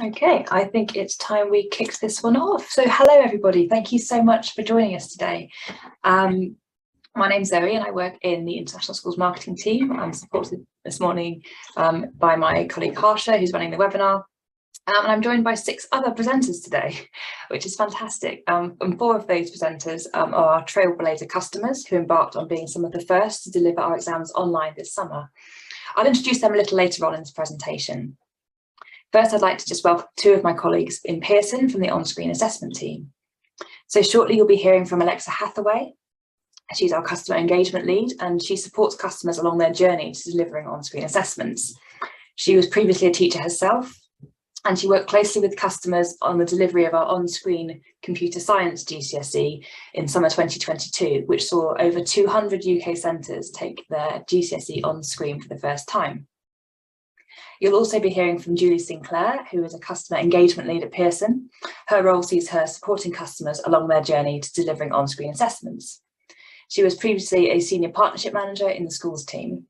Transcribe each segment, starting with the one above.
Okay, I think it's time we kicked this one off. So hello everybody, thank you so much for joining us today. My name's Zoe and I work in the International Schools Marketing team. I'm supported this morning by my colleague Harsha, who's running the webinar. And I'm joined by 6 other presenters today, which is fantastic. And 4 of those presenters are our Trailblazer customers who embarked on being some of the first to deliver our exams online this summer. I'll introduce them a little later on in this presentation. First, I'd like to just welcome 2 of my colleagues in Pearson from the Onscreen assessment team. So shortly you'll be hearing from Alexa Hathaway. She's our customer engagement lead and she supports customers along their journey to delivering on-screen assessments. She was previously a teacher herself and she worked closely with customers on the delivery of our on-screen computer science GCSE in summer 2022, which saw over 200 UK centres take their GCSE on screen for the first time. You'll also be hearing from Julie Sinclair, who is a customer engagement lead at Pearson. Her role sees her supporting customers along their journey to delivering on-screen assessments. She was previously a senior partnership manager in the schools team,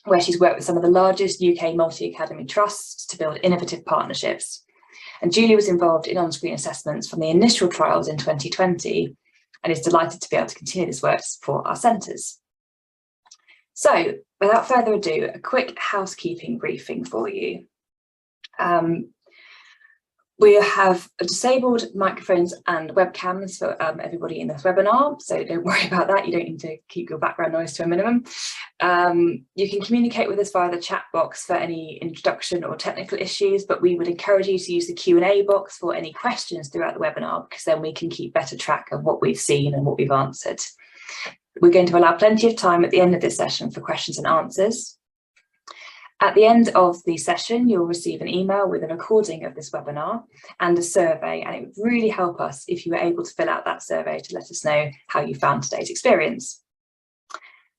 where she's worked with some of the largest UK multi-academy trusts to build innovative partnerships. And Julie was involved in on-screen assessments from the initial trials in 2020 and is delighted to be able to continue this work to support our centres. So, without further ado, a quick housekeeping briefing for you. We have disabled microphones and webcams for everybody in this webinar, so don't worry about that. You don't need to keep your background noise to a minimum. You can communicate with us via the chat box for any introduction or technical issues, but we would encourage you to use the Q&A box for any questions throughout the webinar, because then we can keep better track of what we've seen and what we've answered. We're going to allow plenty of time at the end of this session for questions and answers. At the end of the session, you'll receive an email with a recording of this webinar and a survey, and it would really help us if you were able to fill out that survey to let us know how you found today's experience.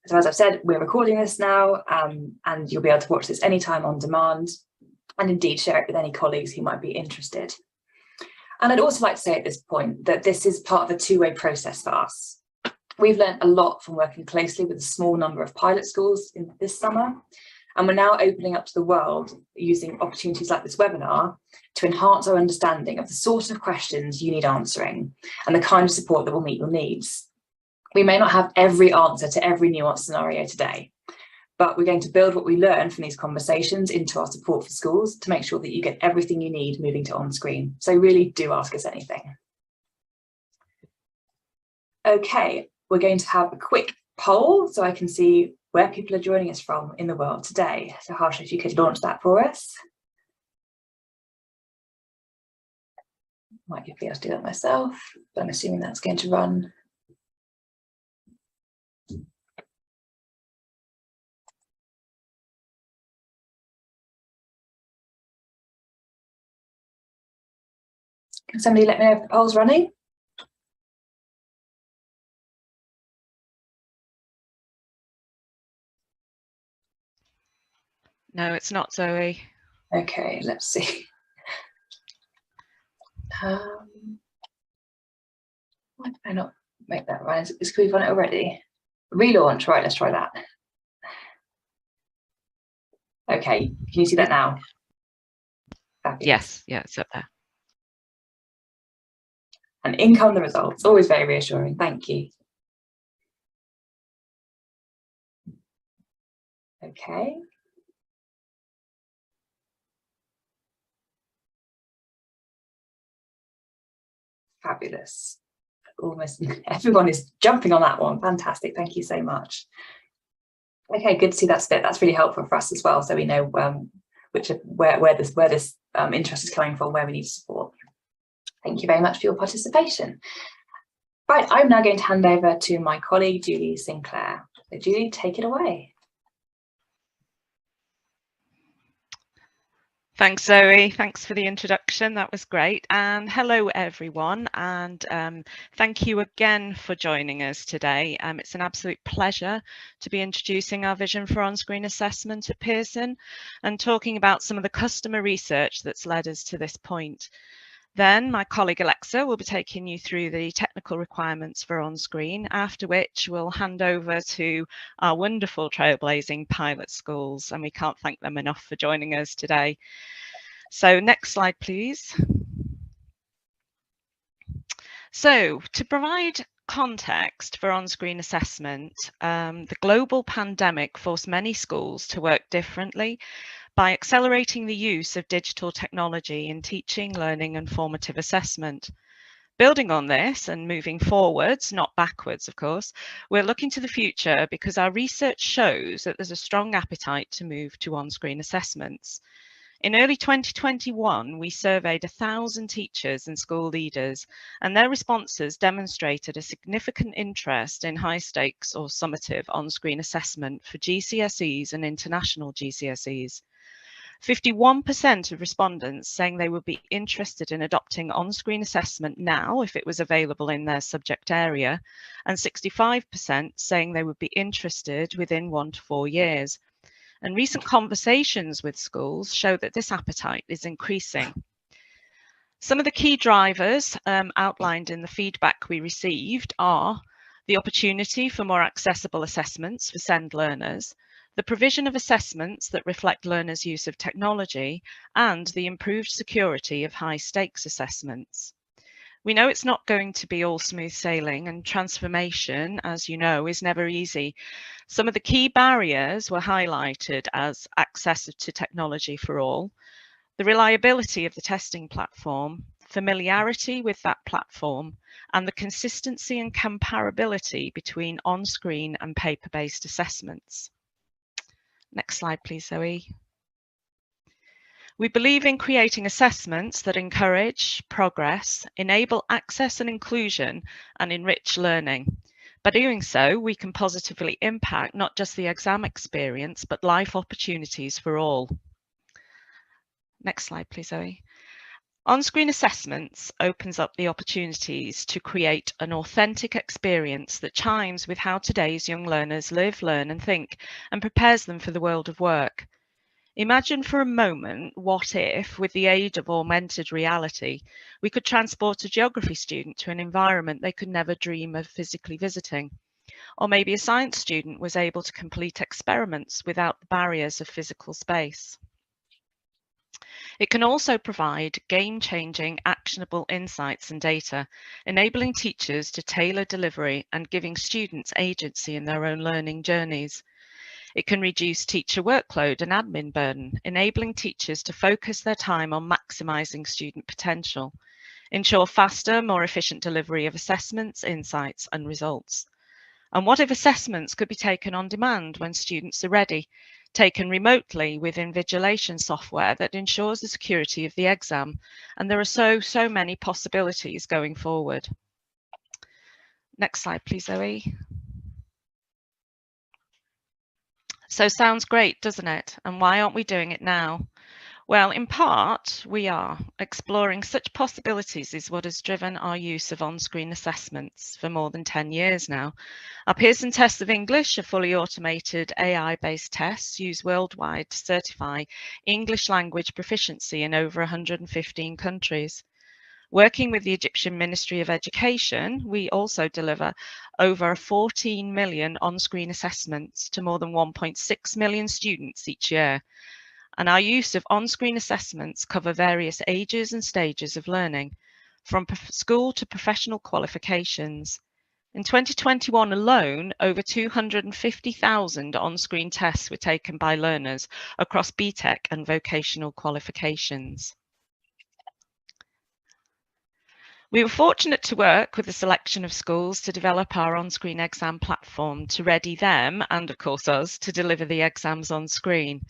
So as I've said, we're recording this now, and you'll be able to watch this anytime on demand, and indeed share it with any colleagues who might be interested. And I'd also like to say at this point that this is part of a two-way process for us. We've learned a lot from working closely with a small number of pilot schools in this summer, and we're now opening up to the world using opportunities like this webinar to enhance our understanding of the sort of questions you need answering and the kind of support that will meet your needs. We may not have every answer to every nuanced scenario today, but we're going to build what we learn from these conversations into our support for schools to make sure that you get everything you need moving to on-screen. So really do ask us anything. Okay. We're going to have a quick poll so I can see where people are joining us from in the world today. So Harsha, if you could launch that for us. Might be able to do that myself, but I'm assuming that's going to run. Can somebody let me know if the poll's running? No, it's not, Zoe. Okay, let's see. Why did I not make that run? Is we've run it already? Relaunch, right, let's try that. Okay, can you see that now? Fabulous. Yes, yeah, it's up there. And in come the results, always very reassuring, thank you. Okay. Fabulous. Almost everyone is jumping on that one. Fantastic. Thank you so much. Okay, good to see that split. That's really helpful for us as well, so we know where this interest is coming from, where we need support. Thank you very much for your participation. Right, I'm now going to hand over to my colleague Julie Sinclair. So Julie, take it away. Thanks, Zoe. Thanks for the introduction. That was great. And hello, everyone. And thank you again for joining us today. It's an absolute pleasure to be introducing our vision for on-screen assessment at Pearson and talking about some of the customer research that's led us to this point. Then my colleague Alexa will be taking you through the technical requirements for on-screen, after which we'll hand over to our wonderful trailblazing pilot schools, and we can't thank them enough for joining us today. So next slide, please. So to provide context for on-screen assessment, the global pandemic forced many schools to work differently by accelerating the use of digital technology in teaching, learning and formative assessment. Building on this and moving forwards, not backwards, of course, we're looking to the future because our research shows that there's a strong appetite to move to on-screen assessments. In early 2021, we surveyed 1,000 teachers and school leaders, and their responses demonstrated a significant interest in high stakes or summative on-screen assessment for GCSEs and international GCSEs. 51% of respondents saying they would be interested in adopting on-screen assessment now if it was available in their subject area, and 65% saying they would be interested within 1 to 4 years. And recent conversations with schools show that this appetite is increasing. Some of the key drivers outlined in the feedback we received are the opportunity for more accessible assessments for SEND learners, the provision of assessments that reflect learners' use of technology, and the improved security of high stakes assessments. We know it's not going to be all smooth sailing, and transformation, as you know, is never easy. Some of the key barriers were highlighted as access to technology for all, the reliability of the testing platform, familiarity with that platform, and the consistency and comparability between on-screen and paper-based assessments. Next slide, please, Zoe. We believe in creating assessments that encourage progress, enable access and inclusion, and enrich learning. By doing so, we can positively impact not just the exam experience, but life opportunities for all. Next slide, please, Zoe. On-screen assessments opens up the opportunities to create an authentic experience that chimes with how today's young learners live, learn and think, and prepares them for the world of work. Imagine for a moment, what if, with the aid of augmented reality, we could transport a geography student to an environment they could never dream of physically visiting? Or maybe a science student was able to complete experiments without the barriers of physical space. It can also provide game-changing, actionable insights and data, enabling teachers to tailor delivery and giving students agency in their own learning journeys. It can reduce teacher workload and admin burden, enabling teachers to focus their time on maximising student potential, ensure faster, more efficient delivery of assessments, insights and results. And what if assessments could be taken on demand when students are ready, taken remotely with invigilation software that ensures the security of the exam? And there are so many possibilities going forward. Next slide, please, Zoe. So sounds great, doesn't it? And why aren't we doing it now? Well, in part, we are. Exploring such possibilities is what has driven our use of on-screen assessments for more than 10 years now. Our Pearson tests of English are fully automated AI-based tests used worldwide to certify English language proficiency in over 115 countries. Working with the Egyptian Ministry of Education, we also deliver over 14 million on-screen assessments to more than 1.6 million students each year. And our use of on-screen assessments cover various ages and stages of learning, from school to professional qualifications. In 2021 alone, over 250,000 on-screen tests were taken by learners across BTEC and vocational qualifications. We were fortunate to work with a selection of schools to develop our on-screen exam platform to ready them, and of course us, to deliver the exams on screen.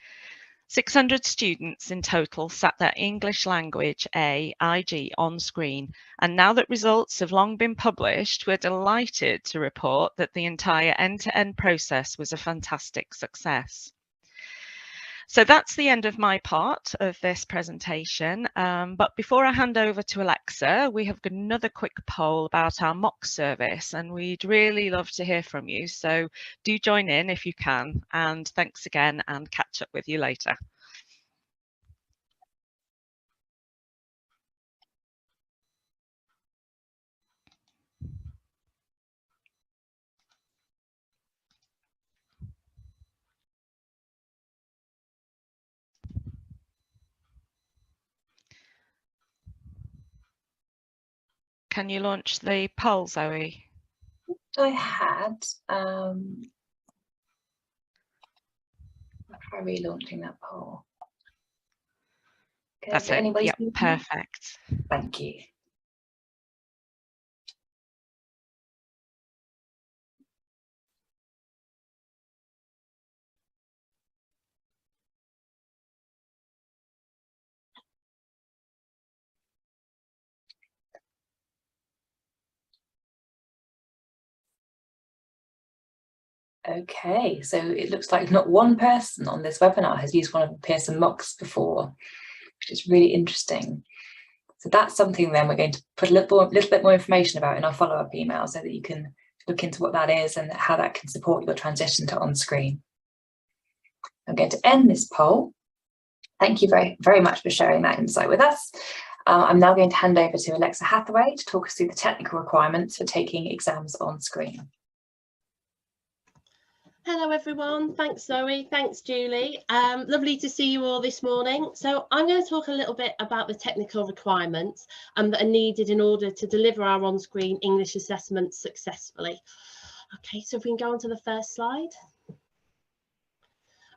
600 students in total sat their English language A, IG on screen, and now that results have long been published, we're delighted to report that the entire end-to-end process was a fantastic success. So that's the end of my part of this presentation. But before I hand over to Alexa, we have another quick poll about our mock service, and we'd really love to hear from you. So do join in if you can. And thanks again, and catch up with you later. Can you launch the poll, Zoe? I had. I'll try relaunching that poll. Okay, That's it. Yep, perfect. Thank you. Okay, so it looks like not one person on this webinar has used one of the Pearson mocks before, which is really interesting. So that's something then we're going to put a little bit more information about in our follow-up email so that you can look into what that is and how that can support your transition to on-screen. I'm going to end this poll. Thank you very much for sharing that insight with us. I'm now going to hand over to Alexa Hathaway to talk us through the technical requirements for taking exams on screen. Hello everyone, thanks Zoe, thanks Julie. Lovely to see you all this morning. So I'm going to talk a little bit about the technical requirements that are needed in order to deliver our on-screen English assessments successfully. Okay, so if we can go on to the first slide.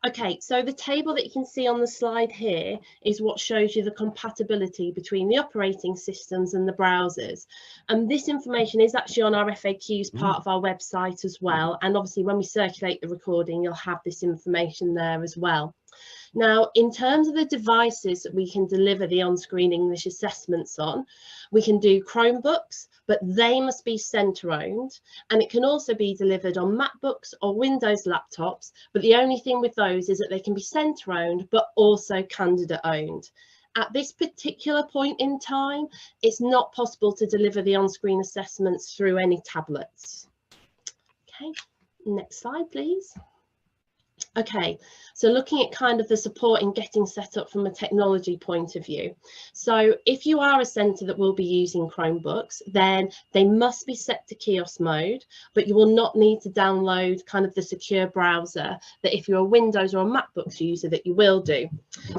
Okay, so the table that you can see on the slide here is what shows you the compatibility between the operating systems and the browsers. And this information is actually on our FAQs part of our website as well. And obviously when we circulate the recording, you'll have this information there as well. Now, in terms of the devices that we can deliver the on-screen English assessments on, we can do Chromebooks, but they must be centre-owned, and it can also be delivered on MacBooks or Windows laptops, but the only thing with those is that they can be centre-owned, but also candidate-owned. At this particular point in time, it's not possible to deliver the on-screen assessments through any tablets. Okay, next slide, please. Okay, so looking at kind of the support in getting set up from a technology point of view. So if you are a centre that will be using Chromebooks, then they must be set to kiosk mode, but you will not need to download kind of the secure browser that if you're a Windows or a MacBooks user that you will do.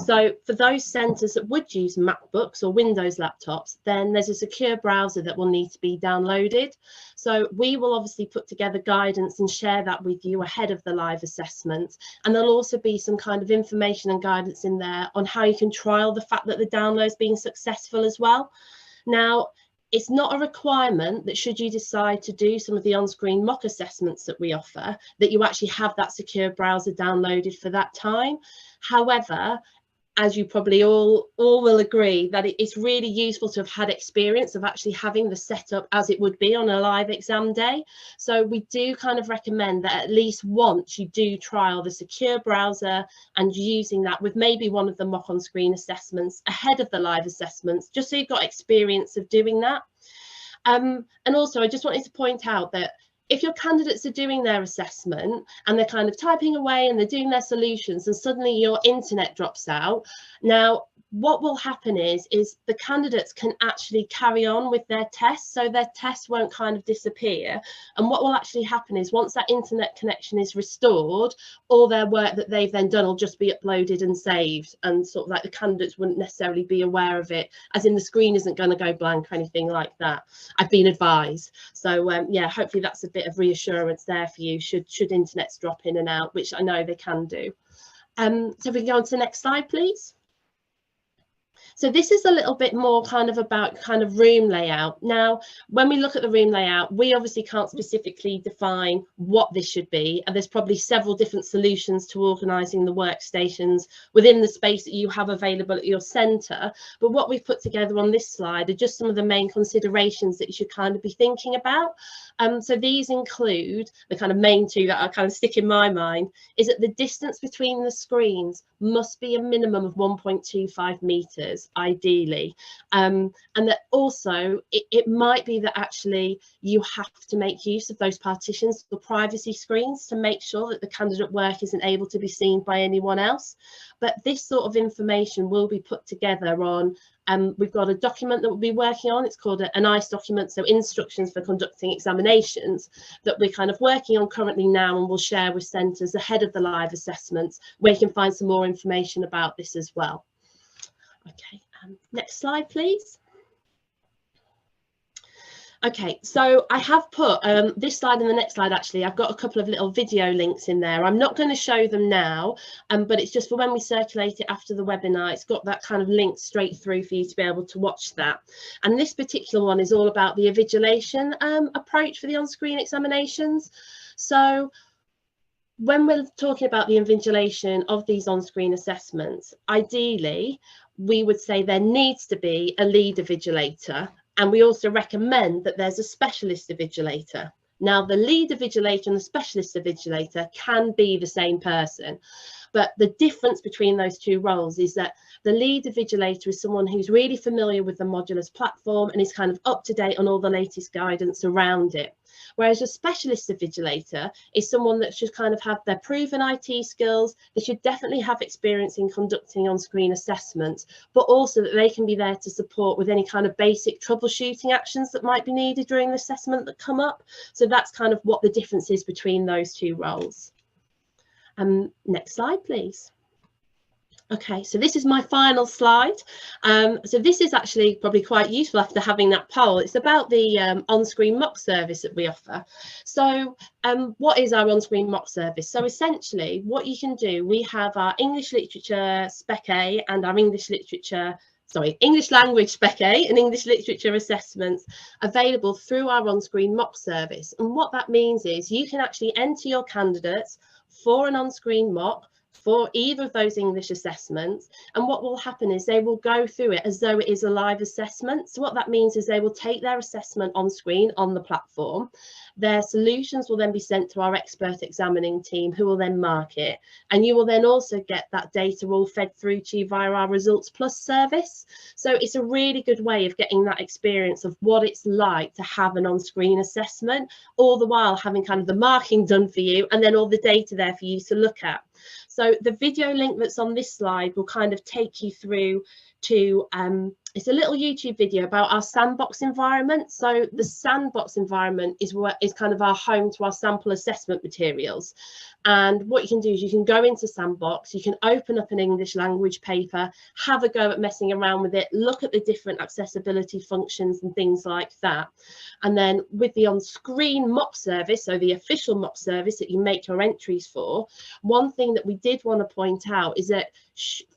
So for those centres that would use MacBooks or Windows laptops, then there's a secure browser that will need to be downloaded. So we will obviously put together guidance and share that with you ahead of the live assessment. And there'll also be some kind of information and guidance in there on how you can trial the fact that the download's being successful as well. Now, it's not a requirement that should you decide to do some of the on-screen mock assessments that we offer, that you actually have that secure browser downloaded for that time. However, as you probably all will agree, that it's really useful to have had experience of actually having the setup as it would be on a live exam day. So we do kind of recommend that at least once you do trial the secure browser and using that with maybe one of the mock on-screen assessments ahead of the live assessments, just so you've got experience of doing that. And also I just wanted to point out that if your candidates are doing their assessment and they're kind of typing away and they're doing their solutions and suddenly your internet drops out, now what will happen is the candidates can actually carry on with their tests, so their tests won't kind of disappear. And what will actually happen is once that internet connection is restored, all their work that they've then done will just be uploaded and saved, and sort of like the candidates wouldn't necessarily be aware of it, as in the screen isn't going to go blank or anything like that. I've been advised. So yeah, hopefully that's a bit of reassurance there for you should internets drop in and out, which I know they can do. So if we can go on to the next slide, please. So this is a little bit more kind of about kind of room layout. Now, when we look at the room layout, we obviously can't specifically define what this should be. And there's probably several different solutions to organising the workstations within the space that you have available at your centre. But what we've put together on this slide are just some of the main considerations that you should kind of be thinking about. So these include the kind of main two that are kind of stick in my mind, is that the distance between the screens must be a minimum of 1.25 metres, ideally. And that also it might be that actually you have to make use of those partitions for privacy screens to make sure that the candidate work isn't able to be seen by anyone else. But this sort of information will be put together on we've got a document that we'll be working on. It's called an ICE document, so instructions for conducting examinations, that we're kind of working on currently now, and we'll share with centres ahead of the live assessments, where you can find some more information about this as well. Okay, next slide, please. Okay, so I have put this slide and the next slide, actually, I've got a couple of little video links in there. I'm not going to show them now, but it's just for when we circulate it after the webinar. It's got that kind of link straight through for you to be able to watch that. And this particular one is all about the invigilation approach for the on-screen examinations. So when we're talking about the invigilation of these on-screen assessments, ideally, we would say there needs to be a lead invigilator. And we also recommend that there's a specialist invigilator. Now, the lead invigilator and the specialist invigilator can be the same person, but the difference between those two roles is that the lead invigilator is someone who's really familiar with the Modulus platform and is kind of up to date on all the latest guidance around it. Whereas a specialist invigilator is someone that should kind of have their proven IT skills. They should definitely have experience in conducting on-screen assessments, but also that they can be there to support with any kind of basic troubleshooting actions that might be needed during the assessment that come up. So that's kind of what the difference is between those two roles. Next slide, please. Okay, so this is my final slide. So this is actually probably quite useful after having that poll. It's about the on-screen mock service that we offer. So what is our on-screen mock service? So essentially what you can do, we have our English Literature Spec A and our English Language Spec A and English Literature assessments available through our on-screen mock service. And what that means is you can actually enter your candidates for an on-screen mock for either of those English assessments, and what will happen is they will go through it as though it is a live assessment. So what that means is they will take their assessment on screen on the platform. Their solutions will then be sent to our expert examining team, who will then mark it, and you will then also get that data all fed through to you via our Results Plus service. So it's a really good way of getting that experience of what it's like to have an on-screen assessment, all the while having kind of the marking done for you and then all the data there for you to look at. So the video link that's on this slide will kind of take you through to, it's a little YouTube video about our sandbox environment. So the sandbox environment is kind of our home to our sample assessment materials. And what you can do is you can go into Sandbox, you can open up an English language paper, have a go at messing around with it, look at the different accessibility functions and things like that. And then with the on-screen mock service, so the official mock service that you make your entries for, one thing that we did want to point out is that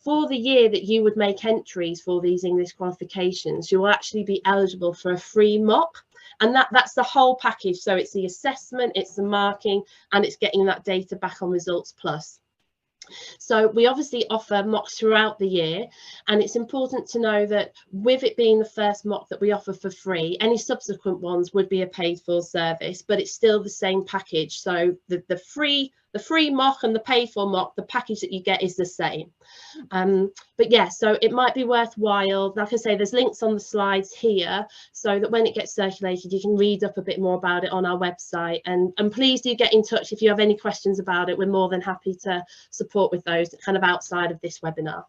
for the year that you would make entries for these English qualifications, you will actually be eligible for a free mock. And that's the whole package. So it's the assessment, it's the marking, and it's getting that data back on Results Plus. So we obviously offer mocks throughout the year, and it's important to know that with it being the first mock that we offer for free, any subsequent ones would be a paid for service, but it's still the same package. So the free mock and the paid for mock, the package that you get is the same. But yeah, so it might be worthwhile. Like I say, there's links on the slides here so that when it gets circulated, you can read up a bit more about it on our website. And please do get in touch if you have any questions about it. We're more than happy to support with those kind of outside of this webinar.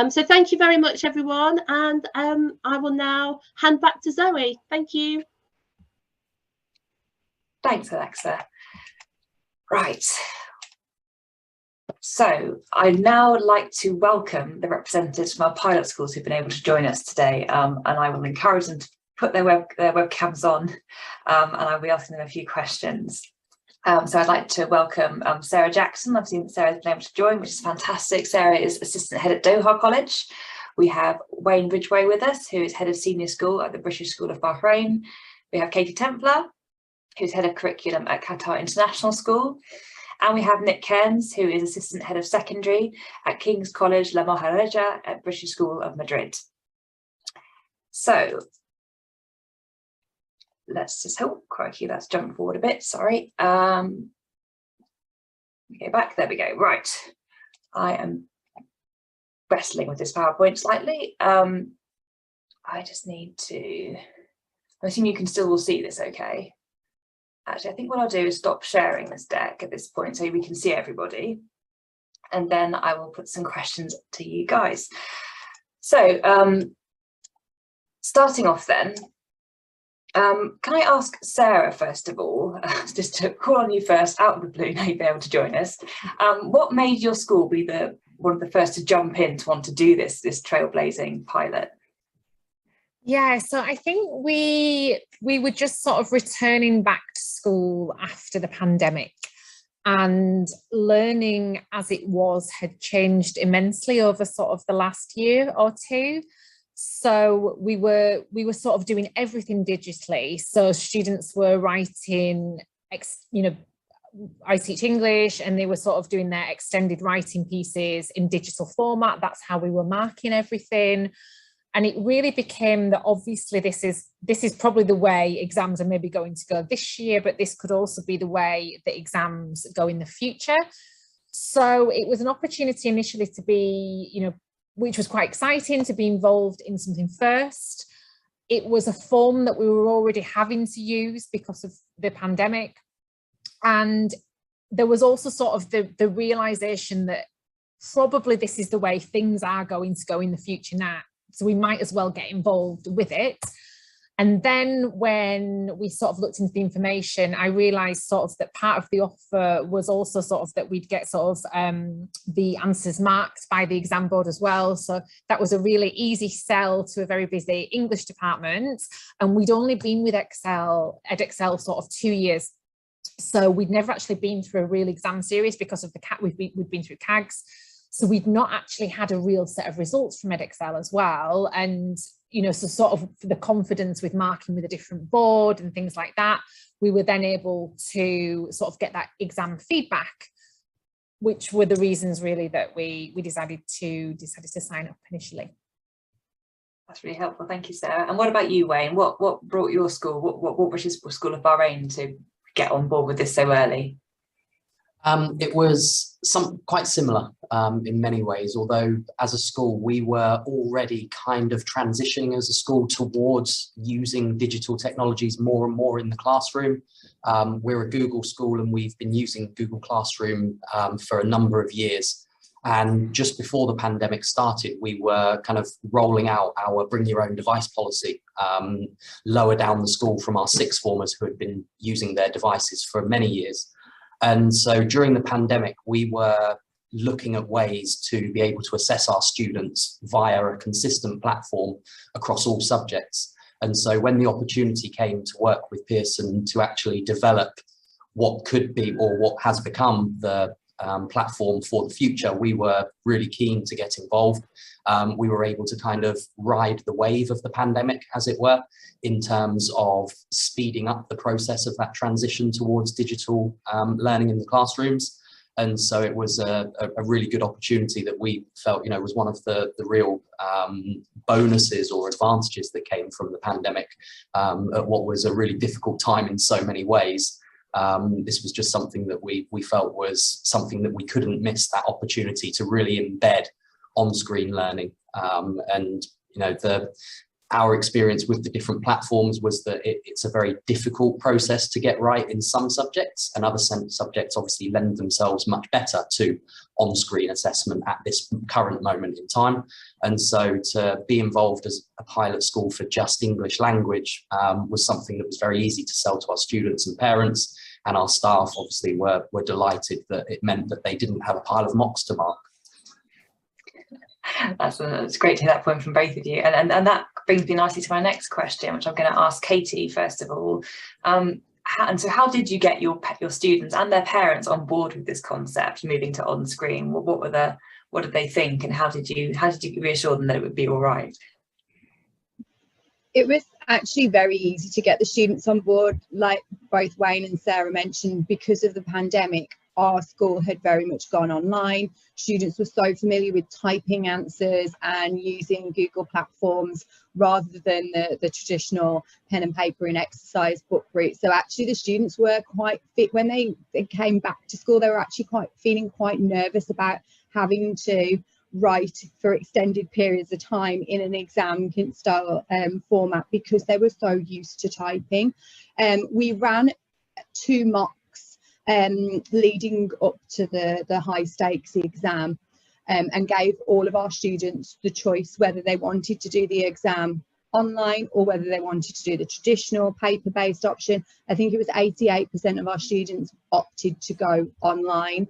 So thank you very much, everyone. And I will now hand back to Zoe. Thank you. Thanks, Alexa. Right. So I'd now like to welcome the representatives from our pilot schools who've been able to join us today, and I will encourage them to put their webcams on, and I'll be asking them a few questions. So I'd like to welcome Sarah Jackson. I've seen that Sarah's been able to join, which is fantastic. Sarah is Assistant Head at Doha College. We have Wayne Ridgway with us, who is Head of Senior School at the British School of Bahrain. We have Katie Templar, who's Head of Curriculum at Qatar International School. And we have Nick Cairns, who is Assistant Head of Secondary at King's College La Maharaja at British School of Madrid. So let's just, oh, crikey, that's jumped forward a bit, sorry. Go back, there we go, right. I am wrestling with this PowerPoint slightly. I just need to, I assume you can still see this okay. Actually, I think what I'll do is stop sharing this deck at this point so we can see everybody. And then I will put some questions to you guys. So starting off then, can I ask Sarah, first of all, just to call on you first, out of the blue, now you've been able to join us. What made your school be one of the first to jump in to want to do this trailblazing pilot? Yeah, so I think we were just sort of returning back to school after the pandemic, and learning as it was had changed immensely over sort of the last year or two. So we were sort of doing everything digitally. So students were writing, I teach English, and they were sort of doing their extended writing pieces in digital format. That's how we were marking everything. And it really became that obviously this is probably the way exams are maybe going to go this year, but this could also be the way that exams go in the future. So it was an opportunity initially to be, which was quite exciting, to be involved in something first. It was a form that we were already having to use because of the pandemic. And there was also sort of the realization that probably this is the way things are going to go in the future now. So we might as well get involved with it. And then when we sort of looked into the information, I realized sort of that part of the offer was also sort of that we'd get sort of the answers marked by the exam board as well. So that was a really easy sell to a very busy English department. And we'd only been with Edexcel sort of 2 years. So we'd never actually been through a real exam series because of the we'd been through CAGs. So we'd not actually had a real set of results from Edexcel as well. And, so sort of the confidence with marking with a different board and things like that, we were then able to sort of get that exam feedback, which were the reasons really that we decided to sign up initially. That's really helpful. Thank you, Sarah. And what about you, Wayne? What brought your school, what British School of Bahrain to get on board with this so early? It was quite similar in many ways, although as a school we were already kind of transitioning as a school towards using digital technologies more and more in the classroom. We're a Google school and we've been using Google Classroom for a number of years. And just before the pandemic started, we were kind of rolling out our bring your own device policy lower down the school from our sixth formers who had been using their devices for many years. And so during the pandemic, we were looking at ways to be able to assess our students via a consistent platform across all subjects. And so when the opportunity came to work with Pearson to actually develop what could be or what has become the platform for the future, we were really keen to get involved. We were able to kind of ride the wave of the pandemic, as it were, in terms of speeding up the process of that transition towards digital learning in the classrooms. And so it was a really good opportunity that we felt, was one of the real bonuses or advantages that came from the pandemic at what was a really difficult time in so many ways. This was just something that we felt was something that we couldn't miss, that opportunity to really embed on-screen learning. And our experience with the different platforms was that it's a very difficult process to get right in some subjects, and other subjects obviously lend themselves much better to on-screen assessment at this current moment in time. And so to be involved as a pilot school for just English language was something that was very easy to sell to our students and parents, and our staff obviously were delighted that it meant that they didn't have a pile of mocks to mark. It's great to hear that point from both of you, and that brings me nicely to my next question, which I'm going to ask Katie first of all. And so how did you get your students and their parents on board with this concept, moving to on-screen? What did they think, and how did you reassure them that it would be all right? It was actually very easy to get the students on board, like both Wayne and Sarah mentioned. Because of the pandemic, our school had very much gone online. Students were so familiar with typing answers and using Google platforms rather than the traditional pen and paper and exercise book route. So actually the students were quite fit when they came back to school. They were actually feeling quite nervous about having to write for extended periods of time in an exam style format, because they were so used to typing. We ran 2 mocks leading up to the high stakes exam, and gave all of our students the choice whether they wanted to do the exam online or whether they wanted to do the traditional paper-based option. I think it was 88% of our students opted to go online.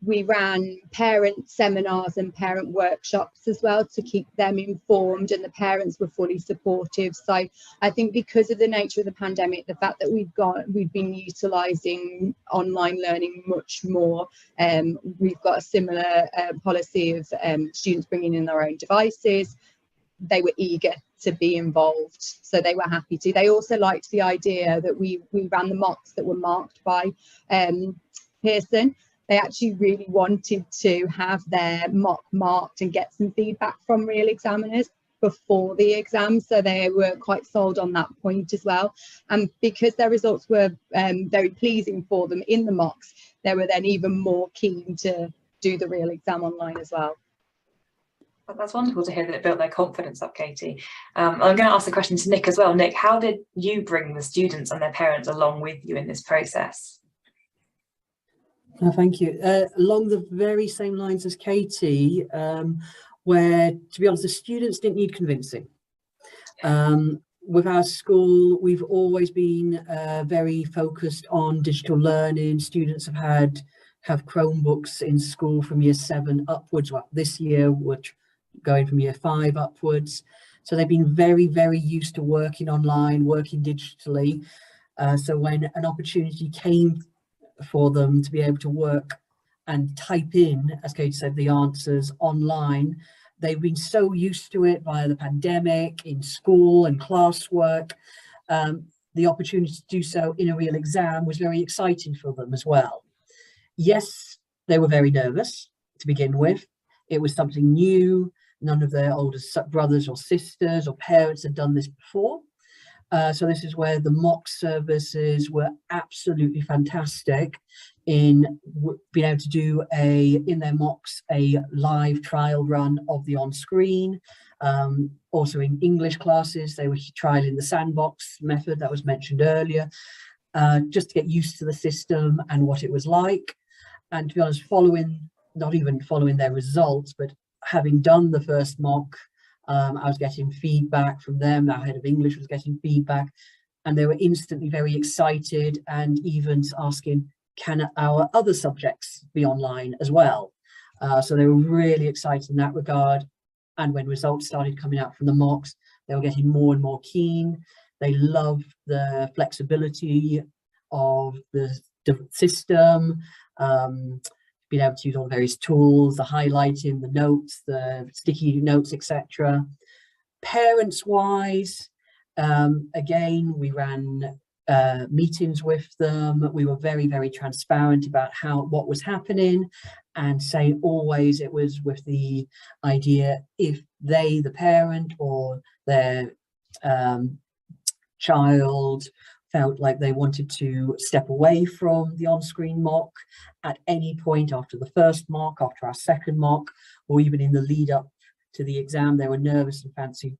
We ran parent seminars and parent workshops as well to keep them informed, and the parents were fully supportive. So I think because of the nature of the pandemic, the fact that we've been utilising online learning much more. We've got a similar policy of students bringing in their own devices. They were eager to be involved, so they were happy to. They also liked the idea that we ran the mocks that were marked by Pearson. They actually really wanted to have their mock marked and get some feedback from real examiners before the exam, so they were quite sold on that point as well. And because their results were very pleasing for them in the mocks, they were then even more keen to do the real exam online as well. That's wonderful to hear that it built their confidence up, Katie. I'm going to ask the question to Nick as well. Nick, how did you bring the students and their parents along with you in this process? Thank you. Along the very same lines as Katie, where, to be honest, the students didn't need convincing. With our school, we've always been very focused on digital learning. Students have Chromebooks in school from year 7 upwards. Well, this year we're going from year 5 upwards. So they've been very, very used to working online, working digitally. So when an opportunity came for them to be able to work and type in, as Katie said, the answers online, they've been so used to it via the pandemic, in school and classwork. The opportunity to do so in a real exam was very exciting for them as well. Yes, they were very nervous to begin with. It was something new. None of their older brothers or sisters or parents had done this before. So this is where the mock services were absolutely fantastic in being able to do in their mocks a live trial run of the on-screen. Also in English classes, they were trialing the sandbox method that was mentioned earlier, just to get used to the system and what it was like. And to be honest, not even following their results, but having done the first mock, I was getting feedback from them. Our head of English was getting feedback, and they were instantly very excited and even asking, can our other subjects be online as well? So they were really excited in that regard. And when results started coming out from the mocks, they were getting more and more keen. They loved the flexibility of the system, being able to use all the various tools, the highlighting, the notes, the sticky notes, etc. Parents-wise, again, we ran meetings with them. We were very, very transparent about what was happening, and saying always it was with the idea, if they, the parent, or their child felt like they wanted to step away from the on-screen mock at any point after the first mock, after our second mock, or even in the lead up to the exam, they were nervous and fancied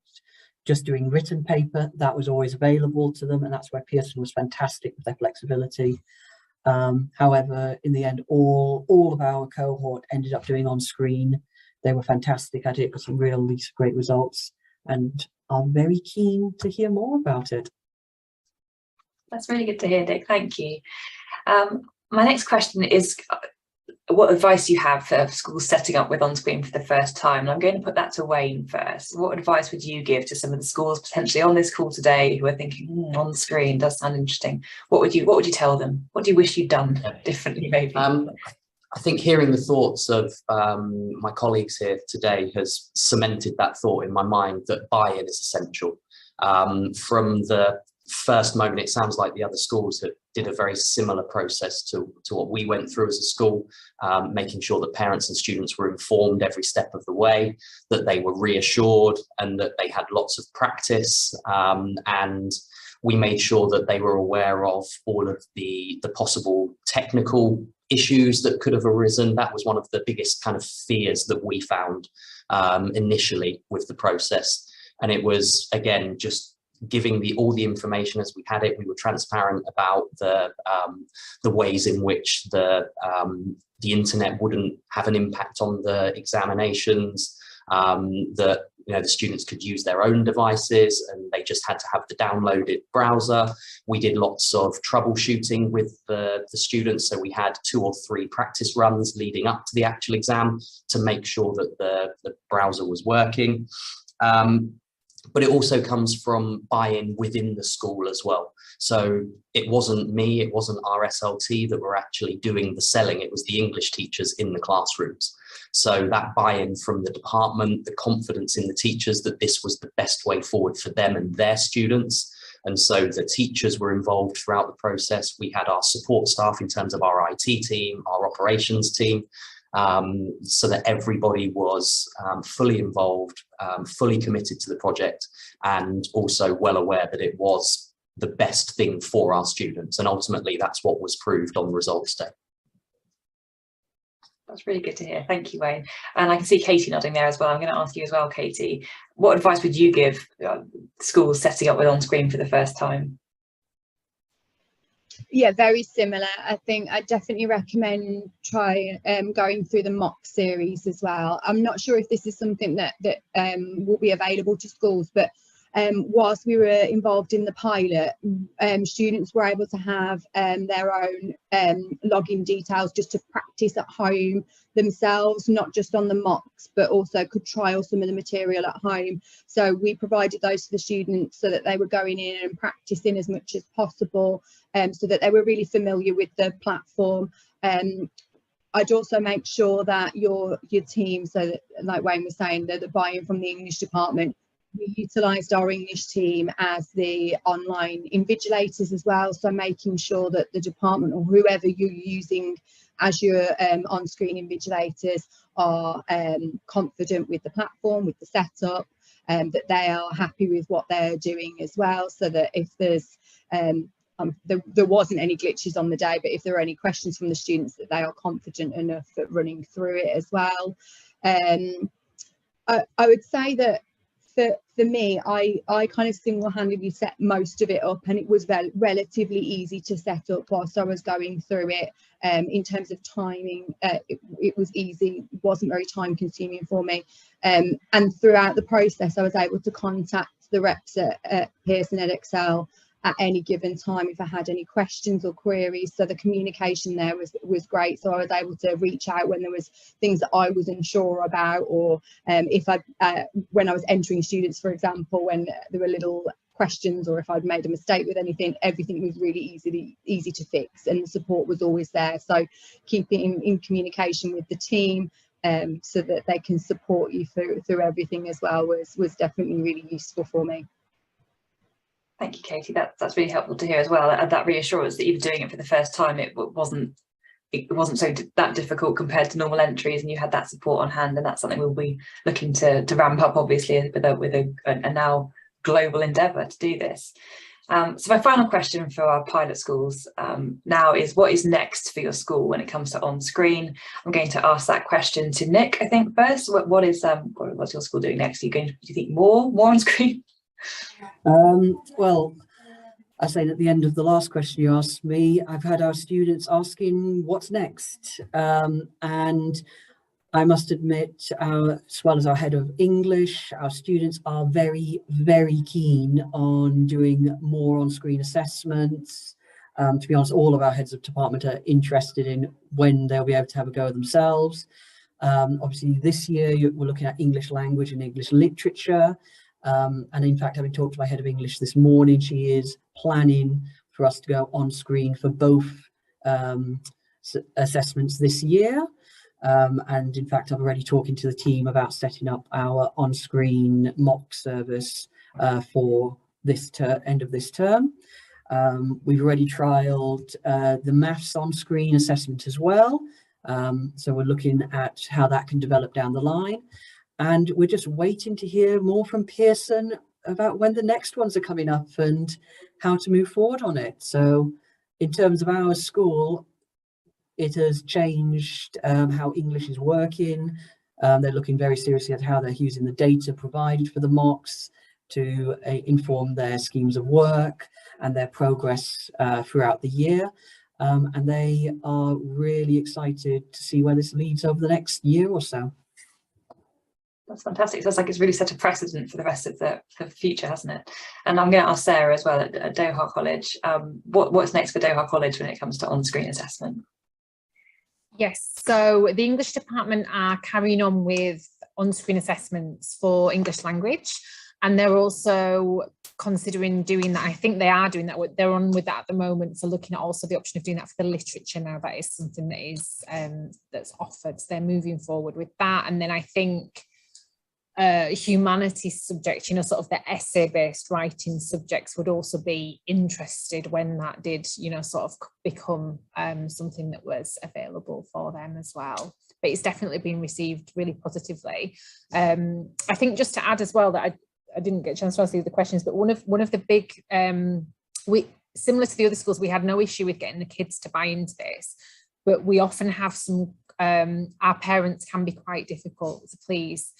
just doing written paper, that was always available to them, and that's where Pearson was fantastic with their flexibility. However, in the end, all of our cohort ended up doing on-screen. They were fantastic at it, got some really great results, and I'm very keen to hear more about it. That's really good to hear, Nick. Thank you. My next question is what advice you have for schools setting up with on-screen for the first time. And I'm going to put that to Wayne first. What advice would you give to some of the schools potentially on this call today who are thinking on-screen does sound interesting? What would you tell them? What do you wish you'd done differently, maybe? I think hearing the thoughts of my colleagues here today has cemented that thought in my mind that buy-in is essential. From the first moment, it sounds like the other schools that did a very similar process to what we went through as a school, making sure that parents and students were informed every step of the way, that they were reassured, and that they had lots of practice, and we made sure that they were aware of all of the possible technical issues that could have arisen. That was one of the biggest kind of fears that we found initially with the process, and it was, again, just giving all the information as we had it. We were transparent about the ways in which the internet wouldn't have an impact on the examinations, that the students could use their own devices and they just had to have the downloaded browser. We did lots of troubleshooting with the students. So we had 2 or 3 practice runs leading up to the actual exam to make sure that the browser was working. But it also comes from buy-in within the school as well. So it wasn't me, it wasn't our SLT that were actually doing the selling, it was the English teachers in the classrooms. So that buy-in from the department, the confidence in the teachers that this was the best way forward for them and their students. And so the teachers were involved throughout the process. We had our support staff in terms of our IT team, our operations team, so that everybody was fully involved, fully committed to the project, and also well aware that it was the best thing for our students. And ultimately, that's what was proved on results day. That's really good to hear. Thank you, Wayne. And I can see Katie nodding there as well. I'm going to ask you as well, Katie, what advice would you give schools setting up with Onscreen for the first time? Yeah, very similar. I think I definitely recommend going through the mock series as well. I'm not sure if this is something that will be available to schools, but whilst we were involved in the pilot, students were able to have their own login details just to practice at home themselves, not just on the mocks, but also could trial some of the material at home. So we provided those to the students so that they were going in and practicing as much as possible, so that they were really familiar with the platform. I'd also make sure that your team, so that, like Wayne was saying, that the buy-in from the English department, we utilised our English team as the online invigilators as well, so making sure that the department or whoever you're using as your on-screen invigilators are confident with the platform, with the setup, that they are happy with what they're doing as well, so that if there's there wasn't any glitches on the day, but if there are any questions from the students, that they are confident enough at running through it as well. I would say that for me, I kind of single-handedly set most of it up, and it was relatively easy to set up whilst I was going through it. In terms of timing, it was easy, it wasn't very time consuming for me. And throughout the process, I was able to contact the reps at Pearson EdXL at any given time if I had any questions or queries. So the communication there was great. So I was able to reach out when there was things that I was unsure about, or if when I was entering students, for example, when there were little questions, or if I'd made a mistake with anything, everything was really easy to fix, and the support was always there. So keeping in communication with the team so that they can support you through everything as well was definitely really useful for me. Thank you, Katie. That's really helpful to hear as well. And that reassurance that you were doing it for the first time, it wasn't that difficult compared to normal entries, and you had that support on hand. And that's something we'll be looking to ramp up, obviously, with a now global endeavour to do this. So my final question for our pilot schools now is, what is next for your school when it comes to Onscreen? I'm going to ask that question to Nick, I think, first. What's your school doing next? Do you think more Onscreen? Well, I say at the end of the last question you asked me, I've had our students asking what's next, and I must admit, as well as our head of English, our students are very, very keen on doing more on-screen assessments. To be honest, all of our heads of department are interested in when they'll be able to have a go at themselves. Obviously, this year we're looking at English language and English literature. And in fact, having talked to my head of English this morning, she is planning for us to go on screen for both assessments this year. And in fact, I'm already talking to the team about setting up our on-screen mock service for this end of this term. We've already trialled the maths on-screen assessment as well. So we're looking at how that can develop down the line. And we're just waiting to hear more from Pearson about when the next ones are coming up and how to move forward on it. So in terms of our school, it has changed how English is working. They're looking very seriously at how they're using the data provided for the mocks to inform their schemes of work and their progress throughout the year. And they are really excited to see where this leads over the next year or so. That's fantastic. Sounds like it's really set a precedent for the rest of the future, hasn't it? And I'm going to ask Sarah as well at Doha College, what's next for Doha College when it comes to on-screen assessment? Yes, so the English department are carrying on with on-screen assessments for English language, and they're also considering doing that. I think they are doing that. They're on with that at the moment. So looking at also the option of doing that for the literature now. That is something that is that's offered. So they're moving forward with that. And then I think humanities subjects, you know, sort of the essay-based writing subjects would also be interested when that did, you know, sort of become something that was available for them as well. But it's definitely been received really positively. I think just to add as well that I didn't get a chance to answer the questions, but one of the big, similar to the other schools, we had no issue with getting the kids to buy into this, but we often have some, our parents can be quite difficult to please.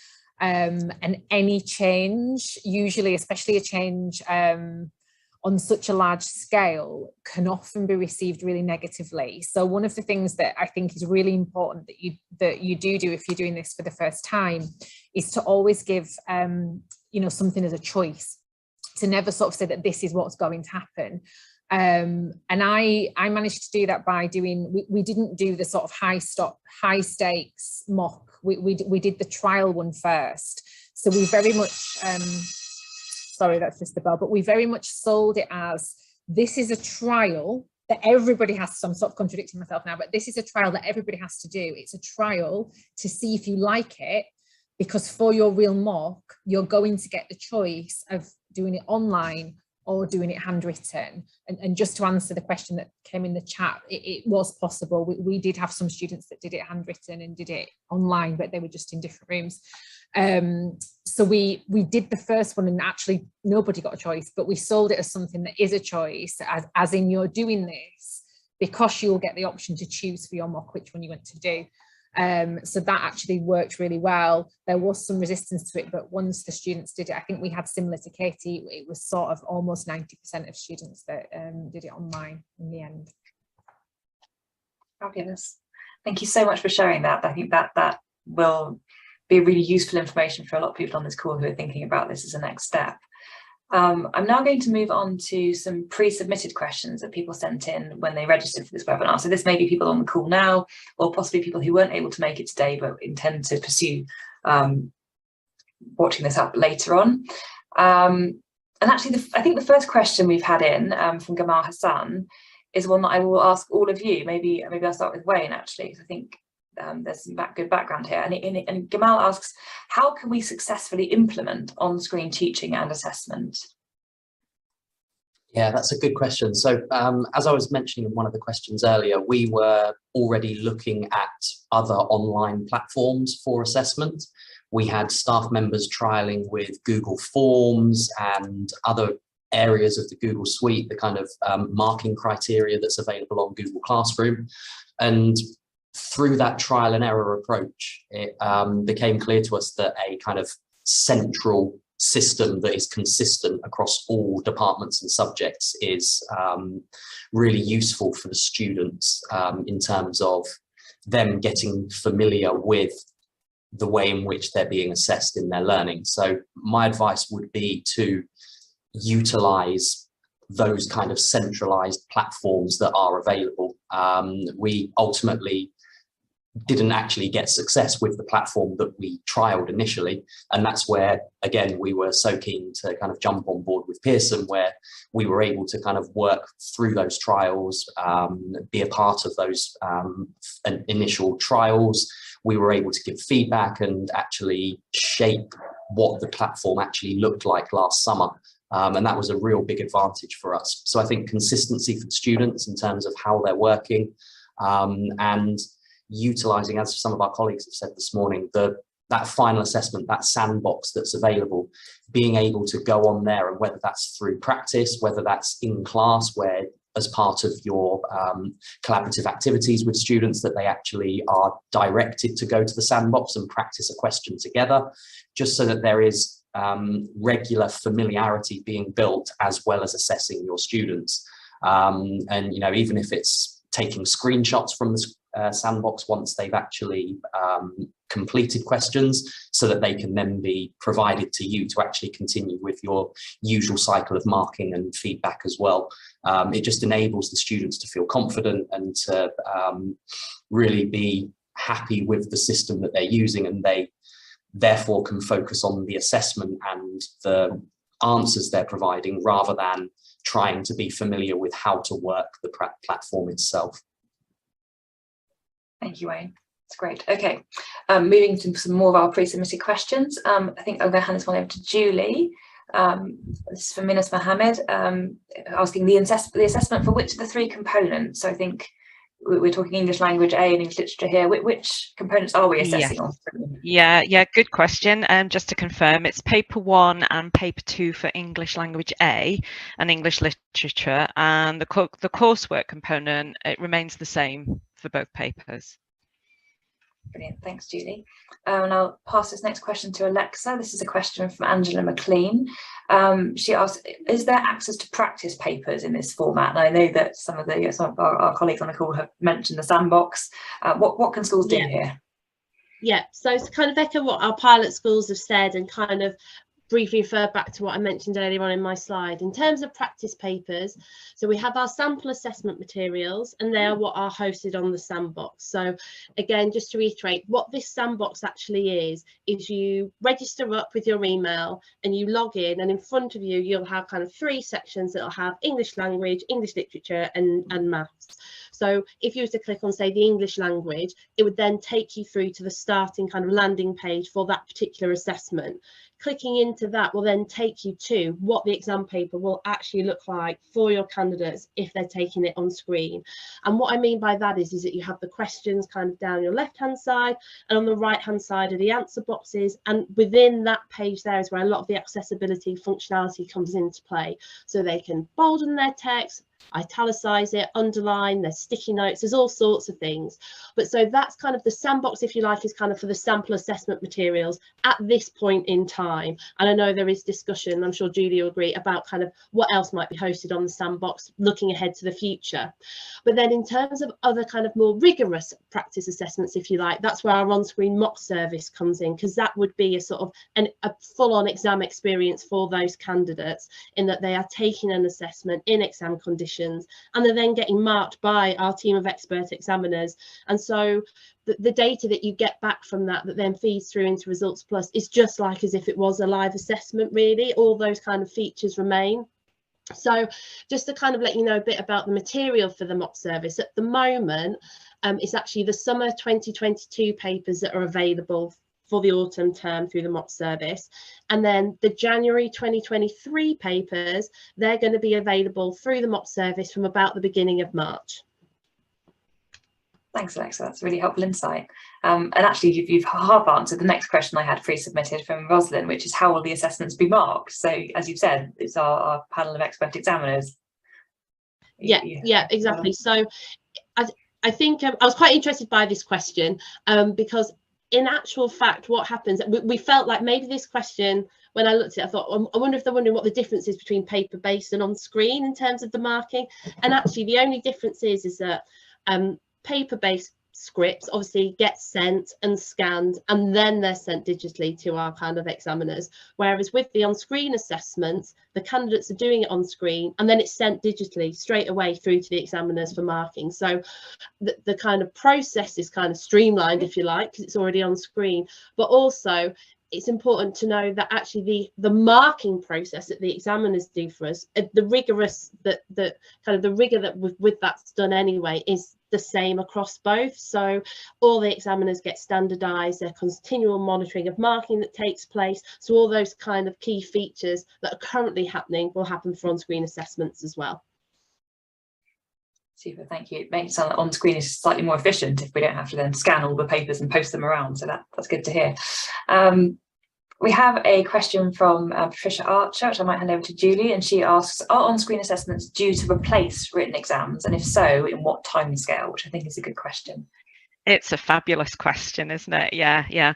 And any change, usually, especially a change on such a large scale, can often be received really negatively. So one of the things that I think is really important that you do if you're doing this for the first time is to always give you know, something as a choice, to never sort of say that this is what's going to happen. And I managed to do that by doing, we didn't do the sort of high stakes mock. We did the trial one first. So we very much, sorry, that's just the bell, but we very much sold it as, this is a trial that everybody has to, I'm sort of contradicting myself now, but this is a trial that everybody has to do. It's a trial to see if you like it, because for your real mock, you're going to get the choice of doing it online or doing it handwritten. And just to answer the question that came in the chat, it was possible. We did have some students that did it handwritten and did it online, but they were just in different rooms. So we did the first one, and actually nobody got a choice, but we sold it as something that is a choice, as in you're doing this because you'll get the option to choose for your mock which one you want to do. So that actually worked really well. There was some resistance to it, but once the students did it, I think we had similar to Katie, it was sort of almost 90% of students that did it online in the end. Fabulous. Thank you so much for sharing that. I think that will be really useful information for a lot of people on this call who are thinking about this as a next step. I'm now going to move on to some pre-submitted questions that people sent in when they registered for this webinar. So this may be people on the call now, or possibly people who weren't able to make it today but intend to pursue watching this up later on. And actually, I think the first question we've had in from Gamal Hassan is one that I will ask all of you. Maybe I'll start with Wayne, actually, because I think there's some good background here. And Gamal asks, how can we successfully implement on-screen teaching and assessment? Yeah, that's a good question. So as I was mentioning in one of the questions earlier, we were already looking at other online platforms for assessment. We had staff members trialing with Google Forms and other areas of the Google Suite, the kind of marking criteria that's available on Google Classroom. And through that trial and error approach, it became clear to us that a kind of central system that is consistent across all departments and subjects is really useful for the students in terms of them getting familiar with the way in which they're being assessed in their learning. So my advice would be to utilize those kind of centralized platforms that are available. We ultimately didn't actually get success with the platform that we trialed initially, and that's where, again, we were so keen to kind of jump on board with Pearson, where we were able to kind of work through those trials, be a part of those initial trials. We were able to give feedback and actually shape what the platform actually looked like last summer. And that was a real big advantage for us. So I think consistency for the students in terms of how they're working, and utilizing, as some of our colleagues have said this morning, that final assessment, that sandbox that's available, being able to go on there, and whether that's through practice, whether that's in class, where as part of your collaborative activities with students that they actually are directed to go to the sandbox and practice a question together, just so that there is regular familiarity being built as well as assessing your students. And, you know, even if it's taking screenshots from sandbox once they've actually completed questions, so that they can then be provided to you to actually continue with your usual cycle of marking and feedback as well. It just enables the students to feel confident and to really be happy with the system that they're using, and they therefore can focus on the assessment and the answers they're providing, rather than trying to be familiar with how to work the platform itself. Thank you, Wayne. That's great. Okay, moving to some more of our pre-submitted questions. I think I'm going to hand this one over to Julie. This is from Minas Mohammed, asking the assessment for which of the 3 components. So I think we're talking English language A and English literature here. Which components are we assessing on? Yeah, good question. Just to confirm, it's paper 1 and paper 2 for English language A and English literature, and the coursework component, it remains the same for both papers. Brilliant, thanks Julie. And I'll pass this next question to Alexa. This is a question from Angela McLean. She asked, is there access to practice papers in this format? And I know that some of our colleagues on the call have mentioned the sandbox. What can schools do here? Yeah, so to kind of echo what our pilot schools have said, and kind of briefly refer back to what I mentioned earlier on in my slide. In terms of practice papers, so we have our sample assessment materials, and they are what are hosted on the sandbox. So again, just to reiterate, what this sandbox actually is you register up with your email and you log in, and in front of you, you'll have kind of 3 sections that'll have English language, English literature and maths. So if you were to click on, say, the English language, it would then take you through to the starting kind of landing page for that particular assessment. Clicking into that will then take you to what the exam paper will actually look like for your candidates if they're taking it on screen. And what I mean by that is that you have the questions kind of down your left-hand side, and on the right-hand side are the answer boxes. And within that page there is where a lot of the accessibility functionality comes into play. So they can bolden their text, italicize it, underline, there's sticky notes, there's all sorts of things. But so that's kind of the sandbox, if you like, is kind of for the sample assessment materials at this point in time. And I know there is discussion, I'm sure Julie will agree, about kind of what else might be hosted on the sandbox looking ahead to the future. But then in terms of other kind of more rigorous practice assessments, if you like, that's where our on-screen mock service comes in, because that would be a sort of a full-on exam experience for those candidates, in that they are taking an assessment in exam conditions, and they're then getting marked by our team of expert examiners. And so the data that you get back from that then feeds through into Results Plus is just like as if it was a live assessment, really. All those kind of features remain. So just to kind of let you know a bit about the material for the mock service, at the moment, it's actually the summer 2022 papers that are available for the autumn term through the mock service, and then the January 2023 papers, they're going to be available through the mock service from about the beginning of March. Thanks, Alexa, that's a really helpful insight. And actually you've half answered the next question I had pre-submitted from Rosalind, which is how will the assessments be marked? So as you've said, it's our panel of expert examiners. Yeah, exactly. So I think I was quite interested by this question, because in actual fact, what happens, we felt like maybe this question, when I looked at it, I thought, I wonder if they're wondering what the difference is between paper-based and on-screen in terms of the marking. And actually, the only difference is that paper-based scripts obviously get sent and scanned, and then they're sent digitally to our kind of examiners. Whereas with the on-screen assessments, the candidates are doing it on screen, and then it's sent digitally straight away through to the examiners for marking. So the kind of process is kind of streamlined, if you like, because it's already on screen. But also, it's important to know that actually the marking process that the examiners do for us, the rigorous, the kind of the rigor that with that's done anyway, is the same across both. So all the examiners get standardized, their continual monitoring of marking that takes place. So all those kind of key features that are currently happening will happen for on-screen assessments as well. Super, thank you. It makes it sound like on screen is slightly more efficient if we don't have to then scan all the papers and post them around. So that's good to hear. We have a question from Patricia Archer, which I might hand over to Julie, and she asks, are on-screen assessments due to replace written exams? And if so, in what timescale? Which I think is a good question. It's a fabulous question, isn't it? Yeah.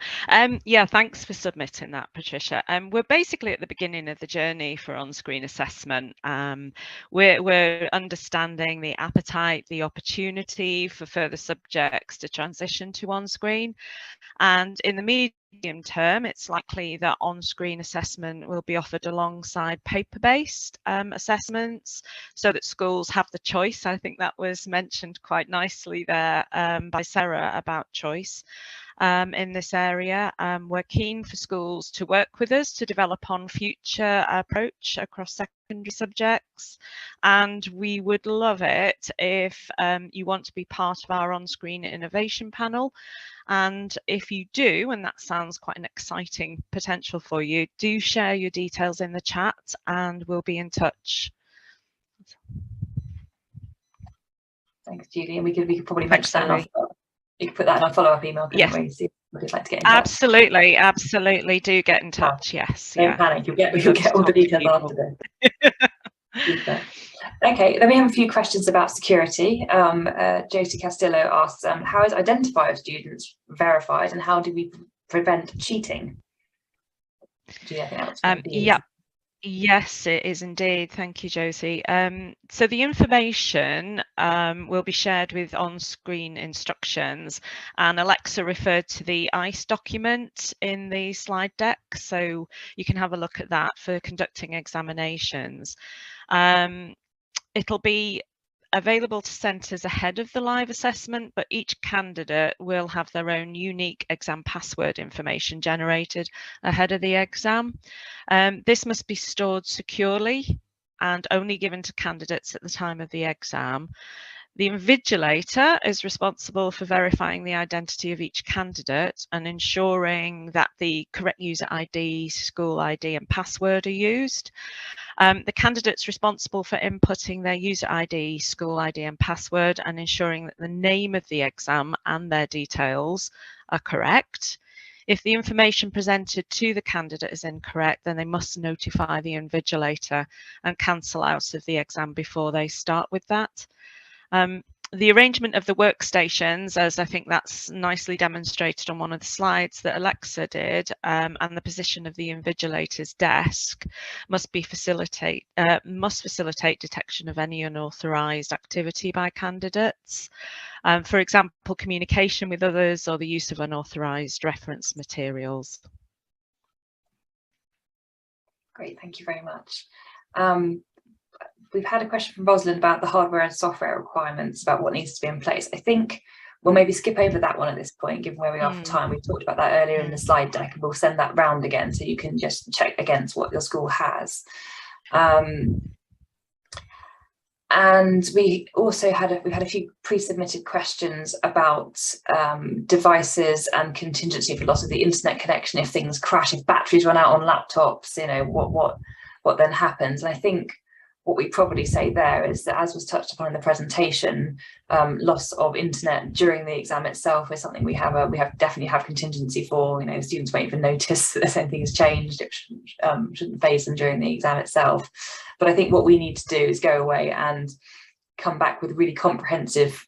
Yeah, thanks for submitting that, Patricia. We're basically at the beginning of the journey for on-screen assessment. We're understanding the appetite, the opportunity for further subjects to transition to on-screen. And in the medium term, it's likely that on-screen assessment will be offered alongside paper-based assessments, so that schools have the choice. I think that was mentioned quite nicely there by Sarah about choice in this area. We're keen for schools to work with us to develop on future approach across secondary subjects, and we would love it if you want to be part of our on-screen innovation panel. And if you do, and that sounds quite an exciting potential for you, do share your details in the chat and we'll be in touch. Thanks, Julie. And we could probably mention that. You could put that in our follow-up email. Yes. We? See if we'd like to get in touch. Absolutely. Do get in touch. Yes. Don't panic. You'll get all the details after this. Okay, then we have a few questions about security. Josie Castillo asks, how is identifier of students verified and how do we prevent cheating? Do you think that Yes, it is indeed. Thank you, Josie. So the information will be shared with on-screen instructions, and Alexa referred to the ICE document in the slide deck, so you can have a look at that for conducting examinations. It'll be available to centres ahead of the live assessment, but each candidate will have their own unique exam password information generated ahead of the exam. This must be stored securely and only given to candidates at the time of the exam. The invigilator is responsible for verifying the identity of each candidate and ensuring that the correct user ID, school ID and password are used. The candidate's responsible for inputting their user ID, school ID and password and ensuring that the name of the exam and their details are correct. If the information presented to the candidate is incorrect, then they must notify the invigilator and cancel out of the exam before they start with that. The arrangement of the workstations, as I think that's nicely demonstrated on one of the slides that Alexa did, and the position of the invigilator's desk must facilitate detection of any unauthorised activity by candidates. For example, communication with others or the use of unauthorised reference materials. Great, thank you very much. We've had a question from Rosalind about the hardware and software requirements, about what needs to be in place. I think we'll maybe skip over that one at this point, given where we are for time. We talked about that earlier in the slide deck, and we'll send that round again so you can just check against what your school has. And we also had a few pre-submitted questions about devices and contingency for loss of the internet connection if things crash, if batteries run out on laptops, you know, what then happens. And I think what we probably say there is that, as was touched upon in the presentation, loss of internet during the exam itself is something we definitely have contingency for. You know, students won't even notice that anything has changed. It shouldn't phase them during the exam itself. But I think what we need to do is go away and come back with really comprehensive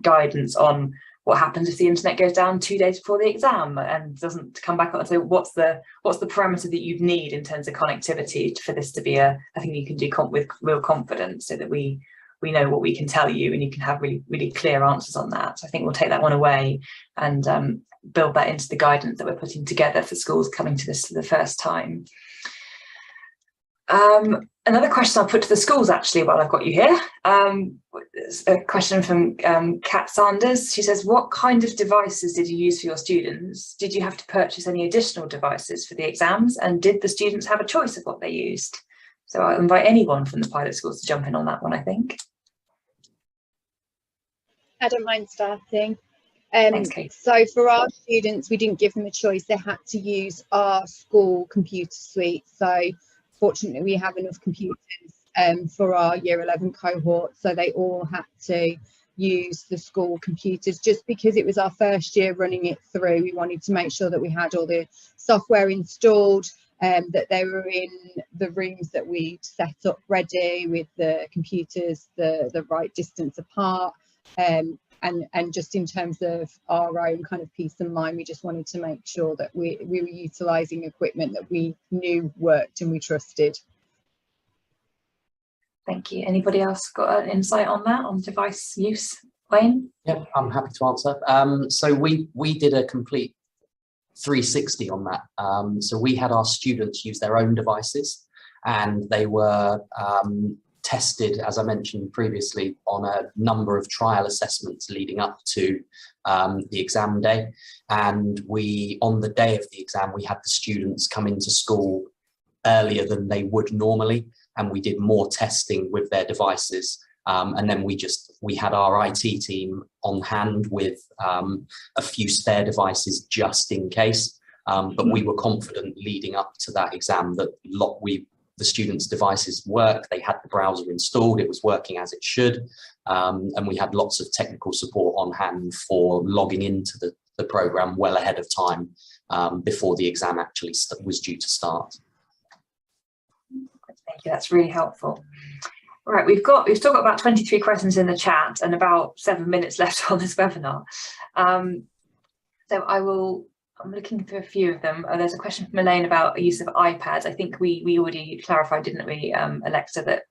guidance on what happens if the internet goes down 2 days before the exam and doesn't come back on. So what's the parameter that you'd need in terms of connectivity for this to be a thing you can do with real confidence, so that we know what we can tell you and you can have really, really clear answers on that. So I think we'll take that one away and build that into the guidance that we're putting together for schools coming to this for the first time. Another question I'll put to the schools, actually, while I've got you here. A question from Kat Sanders. She says, what kind of devices did you use for your students? Did you have to purchase any additional devices for the exams? And did the students have a choice of what they used? So I'll invite anyone from the pilot schools to jump in on that one, I think. I don't mind starting. Thanks, Kate. So for our students, we didn't give them a choice. They had to use our school computer suite. So fortunately, we have enough computers for our year 11 cohort, so they all had to use the school computers. Just because it was our first year running it through, we wanted to make sure that we had all the software installed, that they were in the rooms that we'd set up ready with the computers the right distance apart. and just in terms of our own kind of peace of mind, we just wanted to make sure that we were utilising equipment that we knew worked and we trusted. Thank you. Anybody else got an insight on that, on device use? Wayne? Yeah, I'm happy to answer. So we did a complete 360 on that. So we had our students use their own devices, and they were tested, as I mentioned previously, on a number of trial assessments leading up to the exam day. And on the day of the exam, we had the students come into school earlier than they would normally, and we did more testing with their devices. And then we had our IT team on hand with a few spare devices just in case. But we were confident leading up to that exam that the students' devices work. They had the browser installed, it was working as it should. And we had lots of technical support on hand for logging into the program well ahead of time before the exam actually was due to start. Thank you, that's really helpful. Right, we've still got about 23 questions in the chat and about 7 minutes left on this webinar. So I'm looking through a few of them. There's a question from Elaine about the use of iPads. I think we already clarified, didn't we, Alexa, that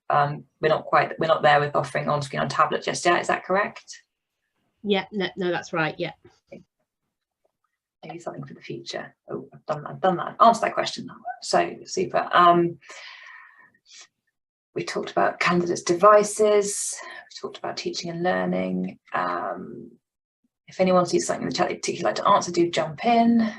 we're not there with offering on-screen on tablet just yet. Is that correct? Yeah, no, that's right. Yeah. Maybe something for the future. Oh, I've done that. Answer that question now. So super. We talked about candidates' devices. We talked about teaching and learning. If anyone sees something in the chat they'd particularly like to answer, do jump in.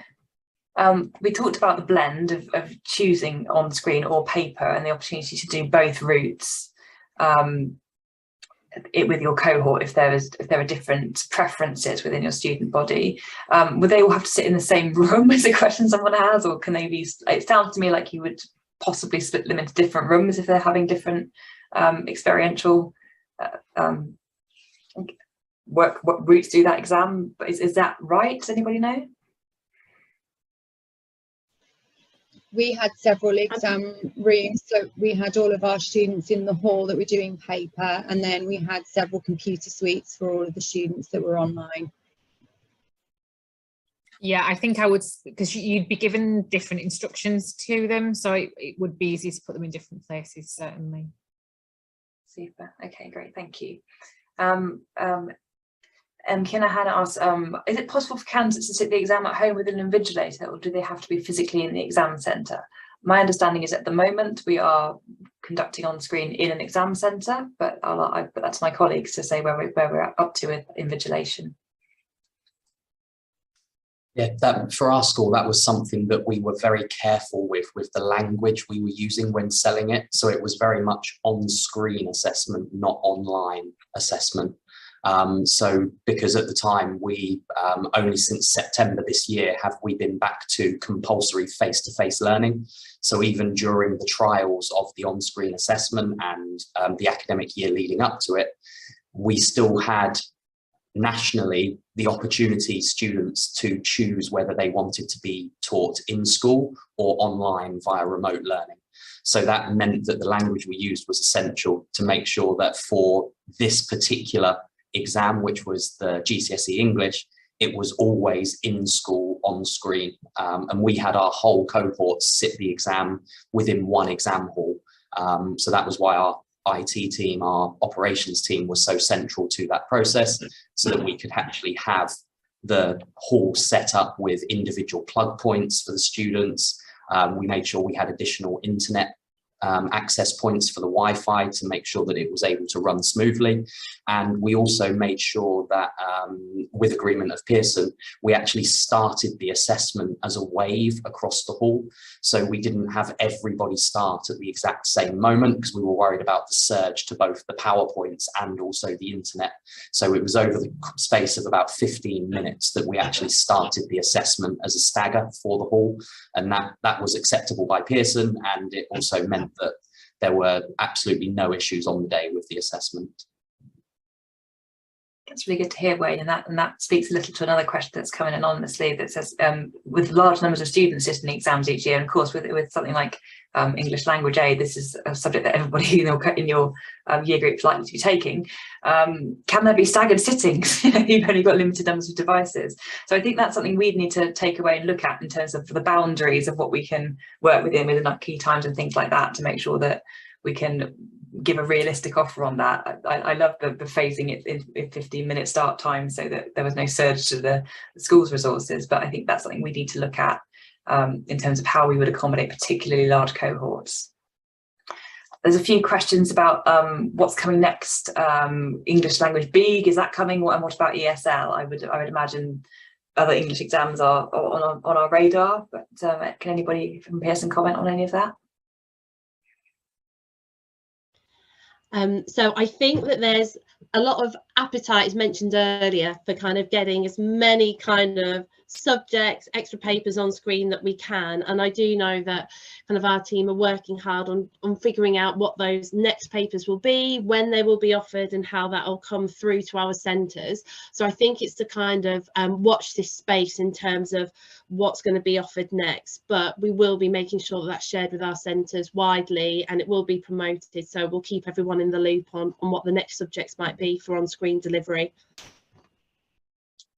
We talked about the blend of choosing on screen or paper and the opportunity to do both routes with your cohort if there are different preferences within your student body. Would they all have to sit in the same room is a question someone has, or can they be, it sounds to me like you would possibly split them into different rooms if they're having different experiential what routes do that exam, but is that right? Does anybody know? We had several exam rooms, so we had all of our students in the hall that were doing paper, and then we had several computer suites for all of the students that were online. Yeah, I think I would, because you'd be given different instructions to them, so it would be easy to put them in different places, certainly. Super. Okay, great. Thank you. Kiana Hannah asks, is it possible for candidates to sit the exam at home with an invigilator, or do they have to be physically in the exam centre? My understanding is at the moment we are conducting on screen in an exam centre, but I put that to my colleagues to say where we're up to with invigilation. Yeah, for our school, that was something that we were very careful with the language we were using when selling it. So it was very much on-screen assessment, not online assessment. So because at the time we only since September this year have we been back to compulsory face-to-face learning. So even during the trials of the on-screen assessment and the academic year leading up to it, we still had nationally the opportunity students to choose whether they wanted to be taught in school or online via remote learning. So that meant that the language we used was essential to make sure that for this particular exam, which was the GCSE English, it was always in school on screen, and we had our whole cohort sit the exam within one exam hall. So that was why our IT team, our operations team, was so central to that process, so that we could actually have the hall set up with individual plug points for the students. We made sure we had additional internet access points for the Wi-Fi to make sure that it was able to run smoothly. And we also made sure that with agreement of Pearson, we actually started the assessment as a wave across the hall. So we didn't have everybody start at the exact same moment because we were worried about the surge to both the PowerPoints and also the internet. So it was over the space of about 15 minutes that we actually started the assessment as a stagger for the hall. And that was acceptable by Pearson, and it also meant that there were absolutely no issues on the day with the assessment. That's really good to hear, Wayne, and that speaks a little to another question that's coming anonymously that says, with large numbers of students sitting exams each year, and of course with something like English language A, this is a subject that everybody in your year group is likely to be taking. Can there be staggered sittings? You've only got limited numbers of devices. So I think that's something we'd need to take away and look at in terms of the boundaries of what we can work within our key times and things like that, to make sure that we can give a realistic offer on that. I love the phasing it in 15-minute start time so that there was no surge to the school's resources, but I think that's something we need to look at in terms of how we would accommodate particularly large cohorts. There's a few questions about what's coming next. English language B, is that coming? And what about ESL? I would imagine other English exams are on our radar, but can anybody from Pearson comment on any of that? So I think that there's a lot of appetite, as mentioned earlier, for kind of getting as many kind of subjects, extra papers on screen that we can. And I do know that kind of our team are working hard on figuring out what those next papers will be, when they will be offered, and how that will come through to our centres. So I think it's to kind of watch this space in terms of what's going to be offered next, but we will be making sure that that's shared with our centres widely, and it will be promoted. So we'll keep everyone in the loop on what the next subjects might be for on-screen delivery.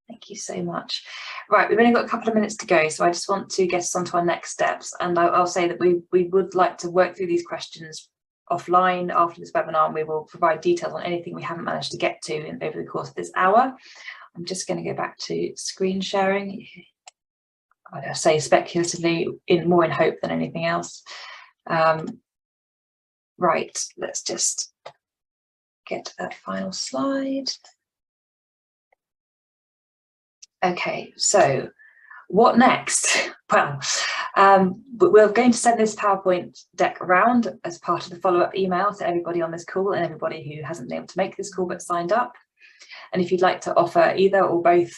Thank you so much. Right, we've only got a couple of minutes to go, so I just want to get us on to our next steps. And I'll say that we would like to work through these questions offline after this webinar, and we will provide details on anything we haven't managed to get to over the course of this hour. I'm just going to go back to screen sharing. I say speculatively, more in hope than anything else. Right, let's just get to that final slide. Okay, so what next? Well, we're going to send this PowerPoint deck around as part of the follow-up email to everybody on this call and everybody who hasn't been able to make this call but signed up. And if you'd like to offer either or both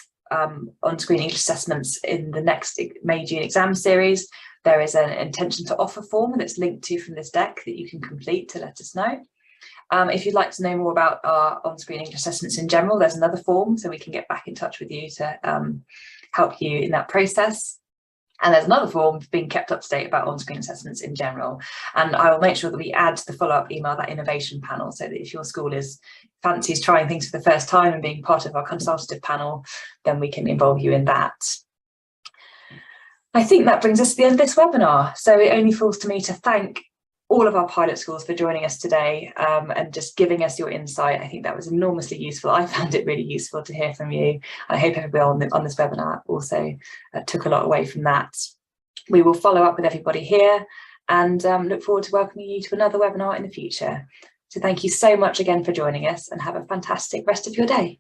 on-screen English assessments in the next May-June exam series, there is an intention to offer form that's linked to from this deck that you can complete to let us know. If you'd like to know more about our on-screen English assessments in general, there's another form, so we can get back in touch with you to help you in that process. And there's another form being kept up to date about on-screen assessments in general. And I will make sure that we add to the follow-up email that innovation panel, so that if your school fancies trying things for the first time and being part of our consultative panel, then we can involve you in that. I think that brings us to the end of this webinar. So it only falls to me to thank all of our pilot schools for joining us today and just giving us your insight. I think that was enormously useful. I found it really useful to hear from you. I hope everybody on this webinar also took a lot away from that. We will follow up with everybody here and look forward to welcoming you to another webinar in the future. So thank you so much again for joining us, and have a fantastic rest of your day.